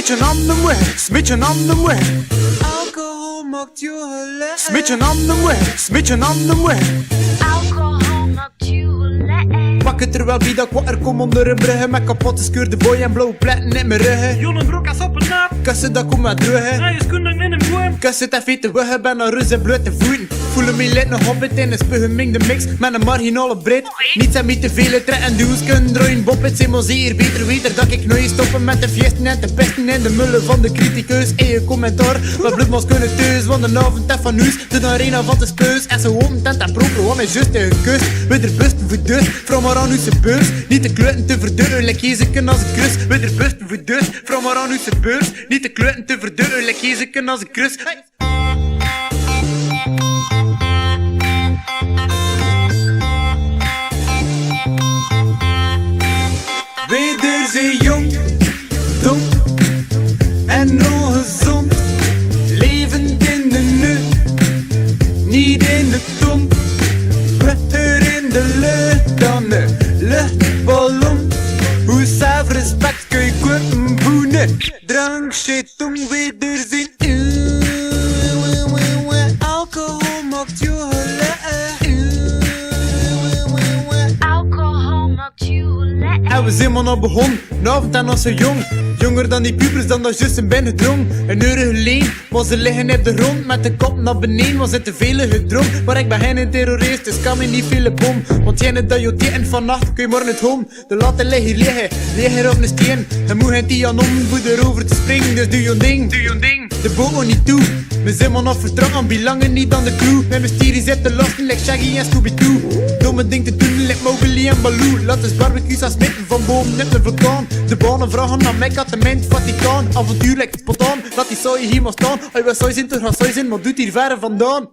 Smit je handen weg, smit je handen weg. Alcohol maakt je gelukkig. Smit je handen weg, smit je handen weg. Alcohol maakt je gelukkig. Pak het er wel bij dat ik water kom onder een bruggen. Met kapotte skeurde boy en blauwe pletten in mijn ruggen. Jonne broek als op een naap. Kussen dat komt met druggen. Ga je schoenen in een boom. Kussen het even te wuggen, ben naar rust en blote voeten. Voelen me lid nog hobbit in een spugeming de mix met een marginale breed. Niets en niet te veel trekken en duws kunnen draaien. Boppet, zijn maar zeer beter weten dat ik nooit stoppen met de fiesten en te pesten in de mullen van de criticus. En je commentaar, wat bloedmans kunnen thuis, want de avond en van huis. De arena van de speus en ze hopen tent en proper, wat mij juist een kus. Weer er busten voor dus, vrouw maar aan uw beurs. Niet te kluiten te verdeuren, like jezeken als een krus. Weer er busten voor dus, vrouw maar aan uw beurs. Niet te kluiten te verdeuren, like jezeken als een krus. Hey. Weder zijn jong, dom en ongezond. Levend in de nu, niet in de ton. Wetter in de lucht dan de luchtballon. Hoe zelf respect kun je kwijt boenen. Drank, shit, om wederzien. Alcohol maakt je gelukkig. Alcohol maakt je gelukkig. En we zijn maar nog begonnen, een avond en nog zo jong. Jonger dan die pubers dan dat juist zijn binnen drong. Een uur geleden, maar ze liggen op de grond. Met de kop naar beneden, was het te veel gedronken. Maar ik ben geen terrorist, dus kan me niet veel bom. Want jij dat je tegen vannacht, kun je morgen het home. De latten liggen hier liggen, liggen op een steen. En moet geen die aan om voor erover te springen. Dus doe je ding, doe je ding. De boot nog niet toe, we zijn maar nog vertrouwen, belangen niet aan de crew. Mijn mysterie zit te lasten, like Shaggy en Scooby-Doo. Domme ding te doen, like Mowgli en Baloo. Laat eens barbecues als mitten van boven op de vulkaan. De banen vragen naar mij, katement, Vaticaan. Avontuur lijkt spontaan, laat die saai hier maar staan. Hij was saai zijn, toch gaan saai zijn, maar doet hier verre vandaan.